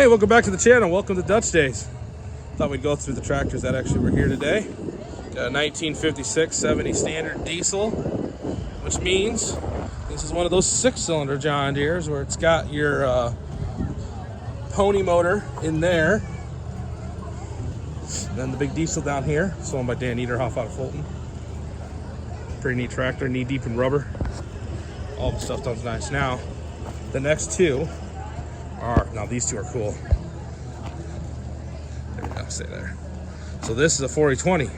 Hey, welcome back to the channel. Welcome to Dutch Days. Thought we'd go through the tractors that actually were here today. Got a 1956 70 standard diesel, which means this is one of those 6-cylinder John Deeres where it's got your pony motor in there. And then the big diesel down here, sold by Dan Niederhoff out of Fulton. Pretty neat tractor, knee deep in rubber. All the stuff done nice. Now, the next two are, now these two are cool. There we go, stay there. So this is a 4020.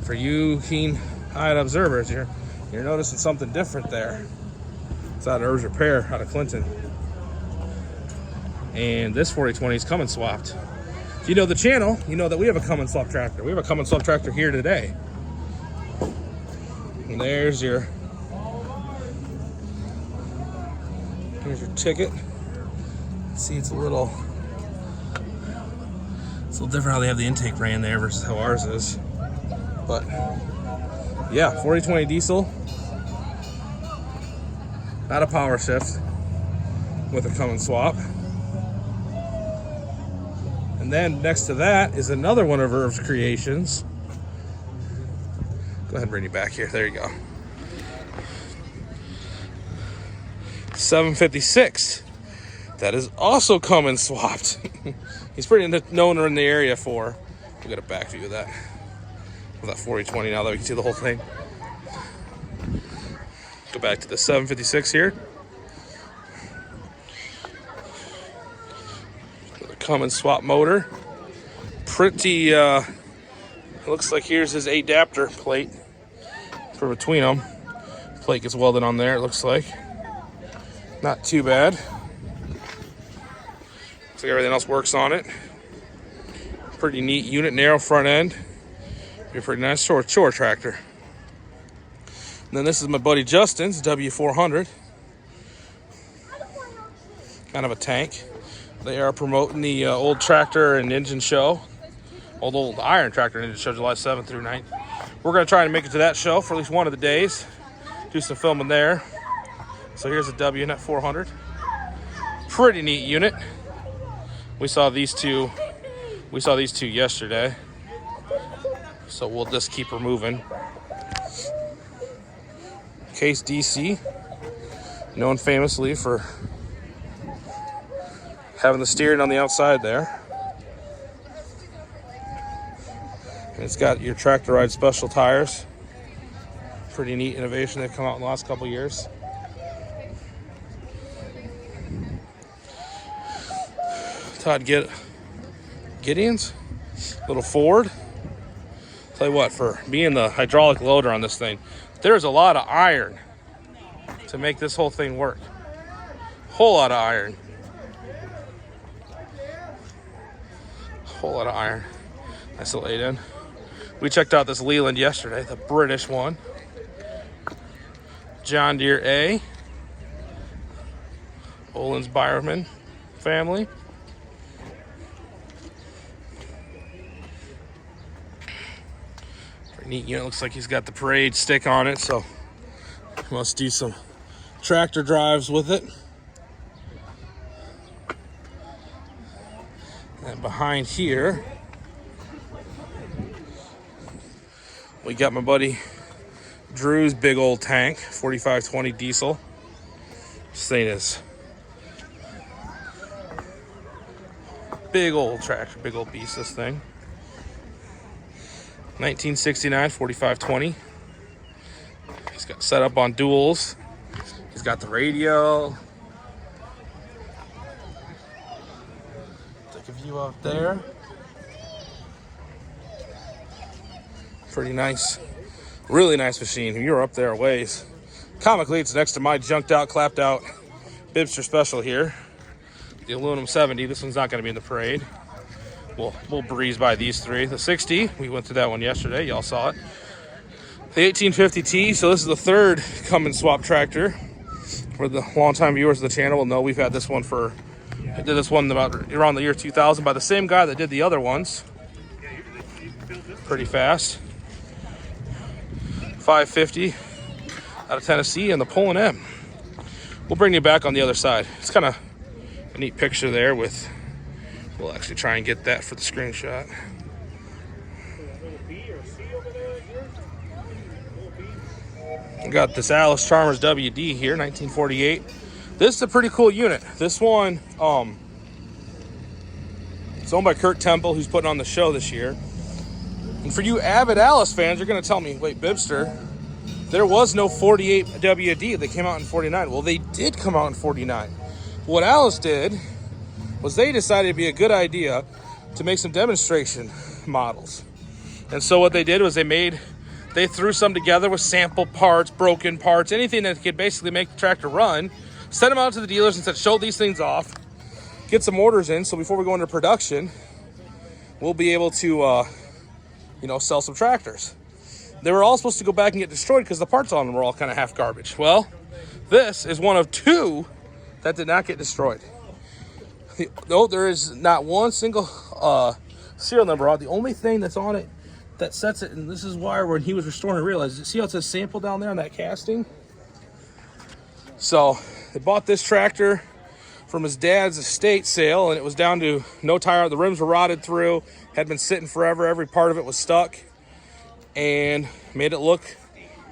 For you keen-eyed observers, you're noticing something different there. It's out of Erbs Repair, out of Clinton. And this 4020 is Cummins swapped. If you know the channel, you know that we have a Cummins swap tractor. We have a Cummins swap tractor here today. And here's your ticket. See, it's a little different how they have the intake ran there versus how ours is. But yeah, 4020 diesel, not a power shift with a Cummins swap. And then next to that is another one of Erb's creations. Go ahead and bring you back here. There you go. 756. That is also Cummins swapped. He's pretty known in the area for. We'll get a back view of that. With that 4020 now that we can see the whole thing. Go back to the 756 here. The Cummins swap motor. Pretty, it looks like here's his adapter plate for between them. Plate gets welded on there, it looks like. Not too bad. Looks like everything else works on it. Pretty neat unit, narrow front end. Be a pretty nice chore tractor. And then this is my buddy Justin's W400. Kind of a tank. They are promoting the old tractor and engine show. Old iron tractor and engine show, July 7th through 9th. We're going to try to make it to that show for at least one of the days. Do some filming there. So here's a WNet 400. Pretty neat unit. We saw these two yesterday. So we'll just keep her moving. Case DC, known famously for having the steering on the outside there. And it's got your tractor ride special tires. Pretty neat innovation they've come out in the last couple years. Todd Gideon's little Ford. Tell you what, for being the hydraulic loader on this thing, there's a lot of iron to make this whole thing work. Whole lot of iron. Whole lot of iron. Nice little 8N. We checked out this Leland yesterday, the British one. John Deere A. Olin's Byerman family. Neat unit. Looks like he's got the parade stick on it, so he must do some tractor drives with it. And behind here, we got my buddy Drew's big old tank, 4520 diesel. This thing is big old tractor, big old beast, this thing. 1969 4520. He's got set up on duals. He's got the radio. Take a view out there. Pretty nice, really nice machine. You're up there a ways. Comically, it's next to my junked out, clapped out BIBSTER'S special here. The aluminum 70. This one's not going to be in the parade. We'll breeze by these three. The 60, we went through that one yesterday. Y'all saw it. The 1850T. So this is the third Cummins swap tractor. For the longtime viewers of the channel will know we've had this one I did this one about around the year 2000 by the same guy that did the other ones. Pretty fast. 550 out of Tennessee and the Pullen M. We'll bring you back on the other side. It's kind of a neat picture there with We'll actually try and get that for the screenshot. We got this Alice Chalmers WD here, 1948. This is a pretty cool unit. This one, it's owned by Kurt Temple, who's putting on the show this year. And for you avid Alice fans, you're going to tell me, wait, Bibster, there was no 48 WD. They came out in 49. Well, they did come out in 49. What Alice did was they decided it'd be a good idea to make some demonstration models. And so what they did was they threw some together with sample parts, broken parts, anything that could basically make the tractor run, sent them out to the dealers and said, show these things off, get some orders in, so before we go into production, we'll be able to, sell some tractors. They were all supposed to go back and get destroyed because the parts on them were all kind of half garbage. Well, this is one of two that did not get destroyed. No, there is not one single serial number on it. The only thing that's on it that sets it, and this is why when he was restoring, I realized, see how it says sample down there on that casting? So they bought this tractor from his dad's estate sale, and it was down to no tire. The rims were rotted through, had been sitting forever. Every part of it was stuck, and made it look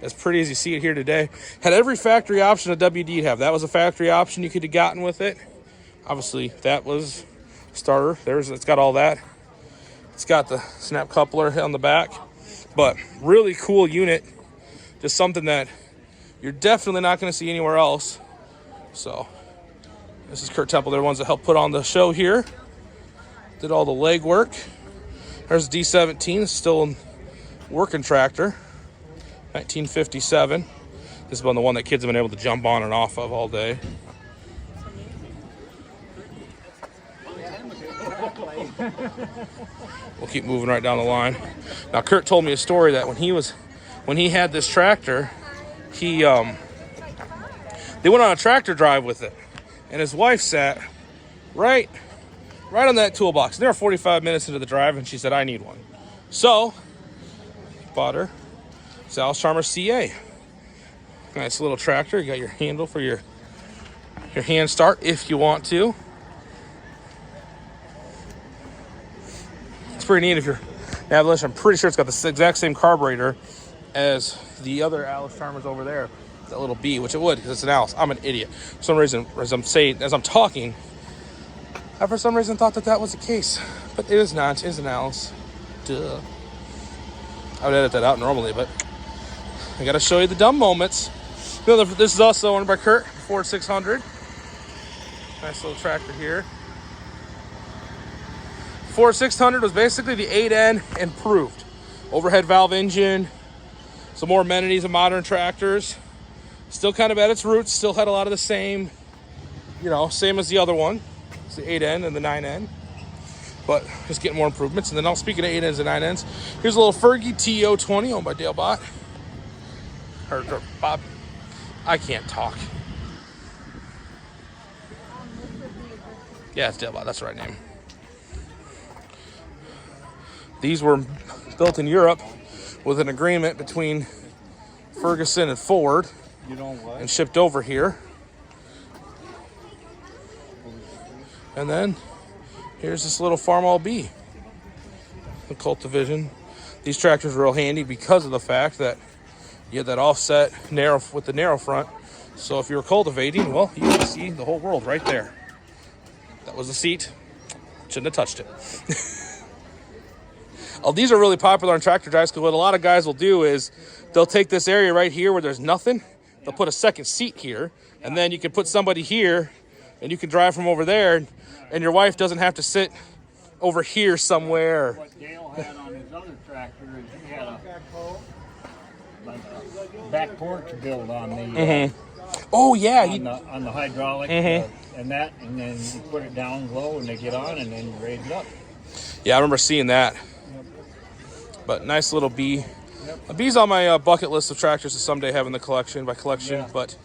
as pretty as you see it here today. Had every factory option a WD'd have. That was a factory option you could have gotten with it. Obviously, that was starter. It's got all that. It's got the snap coupler on the back, but really cool unit. Just something that you're definitely not going to see anywhere else. So this is Kurt Temple. They're the ones that helped put on the show here. Did all the leg work. There's D17, still a working tractor. 1957. This is one, the one that kids have been able to jump on and off of all day. We'll keep moving right down the line. Now, Kurt told me a story that when he had this tractor, they went on a tractor drive with it, and his wife sat right on that toolbox. And they were 45 minutes into the drive, and she said, "I need one." So, bought her this Alice Chalmers CA. Nice little tractor. You got your handle for your hand start if you want to. It's pretty neat if you're Avalanche. I'm pretty sure it's got the exact same carburetor as the other Alice Chalmers over there, that little B, which it would because it's an Alice. I'm an idiot. For some reason, as I'm talking, I for some reason thought that was the case, but it is not. It's an Alice. Duh. I would edit that out normally, but I got to show you the dumb moments. This is also owned by Kurt, Ford 600. Nice little tractor here. Ford 600 was basically the 8N improved. Overhead valve engine, some more amenities of modern tractors. Still kind of at its roots, still had a lot of the same, same as the other one. It's the 8N and the 9N. But just getting more improvements. And then speaking of 8Ns and 9Ns, here's a little Fergie TO20 owned by Dale Bott. Or Bob. I can't talk. Yeah, it's Dale Bott. That's the right name. These were built in Europe with an agreement between Ferguson and Ford and shipped over here. And then here's this little Farmall B, the Colt Division. These tractors are real handy because of the fact that you had that offset narrow with the narrow front. So if you were cultivating, well, you can see the whole world right there. That was the seat. Shouldn't have touched it. Oh, these are really popular on tractor drives because what a lot of guys will do is they'll take this area right here where there's nothing. They'll put a second seat here, and then you can put somebody here, and you can drive from over there, and your wife doesn't have to sit over here somewhere. What Dale had on his other tractor is he had a back porch built on the oh yeah, on the hydraulic and then you put it down low and they get on and then you raise it up. Yeah, I remember seeing that. But nice little B. A B's on my bucket list of tractors to someday have in the collection. By collection, but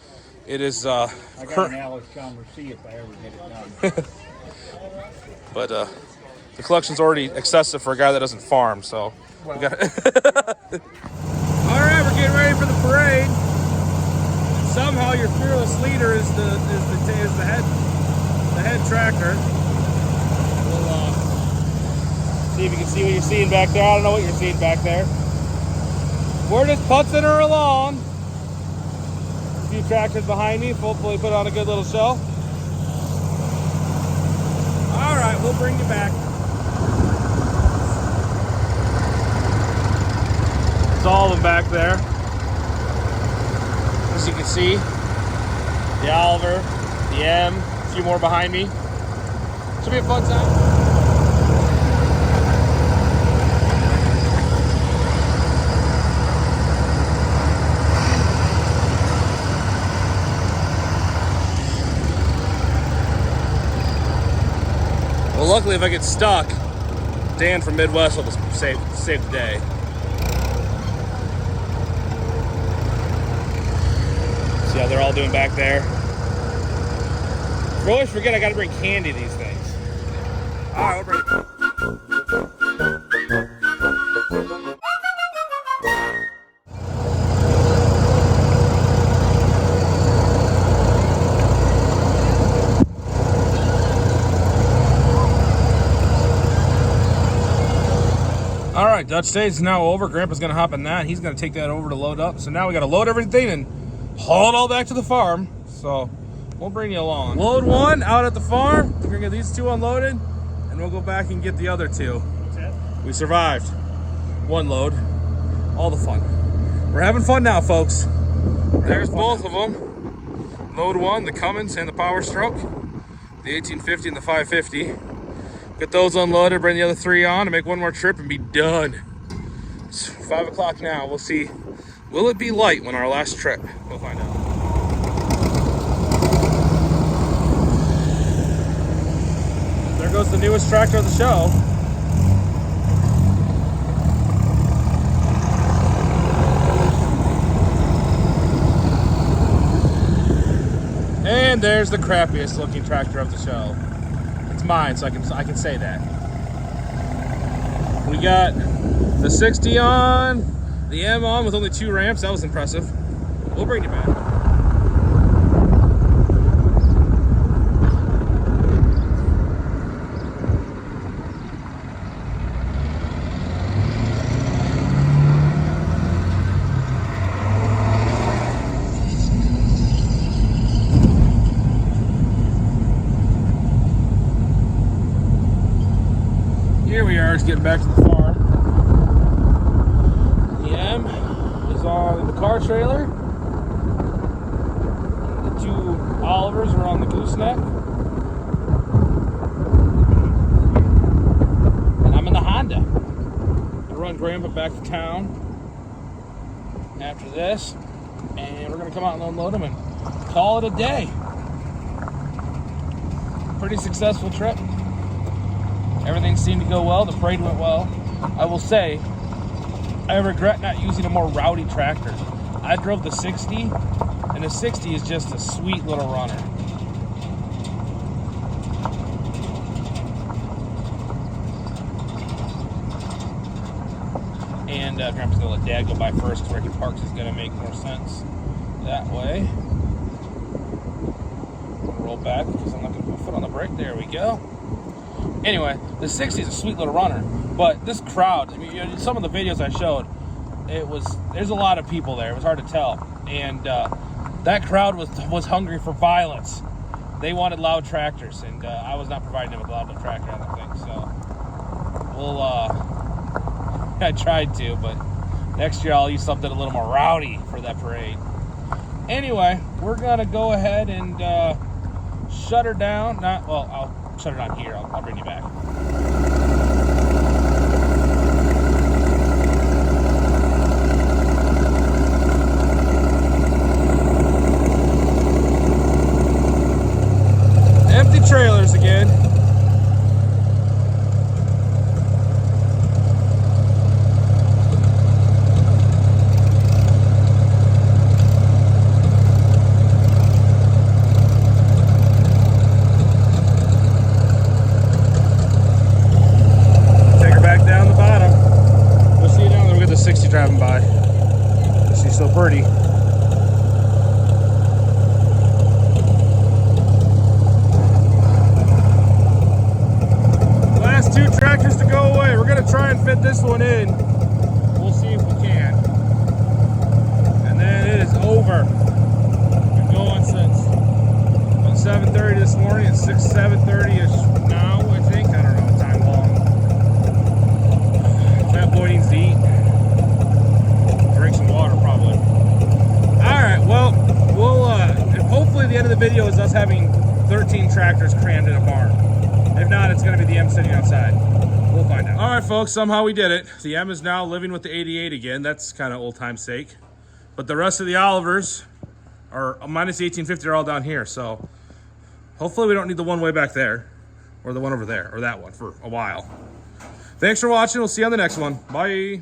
it is. I got an Alice Chalmers C if I ever get it done. But the collection's already excessive for a guy that doesn't farm, so we got. All right, we're getting ready for the parade. Somehow your fearless leader is the head tractor. We'll see if you can see what you're seeing back there. I don't know what you're seeing back there. We're just putzing her along. A few tractors behind me. Hopefully put on a good little show. All right, we'll bring you back. It's all of them back there. As you can see, the Oliver, the M, a few more behind me. Should be a fun time. Well, luckily, if I get stuck, Dan from Midwest will just save the day. See how they're all doing back there? I always forget I gotta bring candy to these things. All right, we'll bring it. All right, Dutch Stage is now over. Grandpa's gonna hop in that. He's gonna take that over to load up. So now we gotta load everything and haul it all back to the farm. So we'll bring you along. Load one out at the farm. We're gonna get these two unloaded and we'll go back and get the other two. What's that? We survived one load. All the fun. We're having fun now, folks. There's both of them. Load one, the Cummins and the Power Stroke. The 1850 and the 550. Get those unloaded, bring the other three on, and make one more trip and be done. It's 5 o'clock now. We'll see. Will it be light when our last trip? We'll find out. There goes the newest tractor of the show. And there's the crappiest looking tractor of the show. It's mine, so I can say that. We got the 60 on, the M on with only 2 ramps. That was impressive. We'll bring you back. Here we are, just getting back to the farm. The M is on the car trailer. The 2 Olivers are on the gooseneck. And I'm in the Honda. I'll run Grandpa back to town after this. And we're going to come out and unload them and call it a day. Pretty successful trip. Everything seemed to go well. The parade went well. I will say, I regret not using a more rowdy tractor. I drove the 60, and the 60 is just a sweet little runner. And Grandpa's gonna let Dad go by first, because where he parks is gonna make more sense that way. Roll back, because I'm not gonna put my foot on the brake. There we go. Anyway, the 60 is a sweet little runner, but this crowd, I mean, you know, some of the videos I showed, there's a lot of people there. It was hard to tell, and that crowd was hungry for violence. They wanted loud tractors, and I was not providing them with a loud tractor, I don't think. So I tried to, but next year I'll use something a little more rowdy for that parade. Anyway, we're gonna go ahead and shut her down. I'll shut it on here. I'll bring you back. Empty trailers again. this morning. It's 7:30ish now, I think. I don't know, time long. That boy needs to eat. Drink some water, probably. Alright, well, we'll, hopefully the end of the video is us having 13 tractors crammed in a barn. If not, it's going to be the M sitting outside. We'll find out. Alright, folks, somehow we did it. The M is now living with the 88 again. That's kind of old time's sake. But the rest of the Olivers, or minus the 1850, are all down here. So hopefully we don't need the one way back there, or the one over there, or that one for a while. Thanks for watching. We'll see you on the next one. Bye.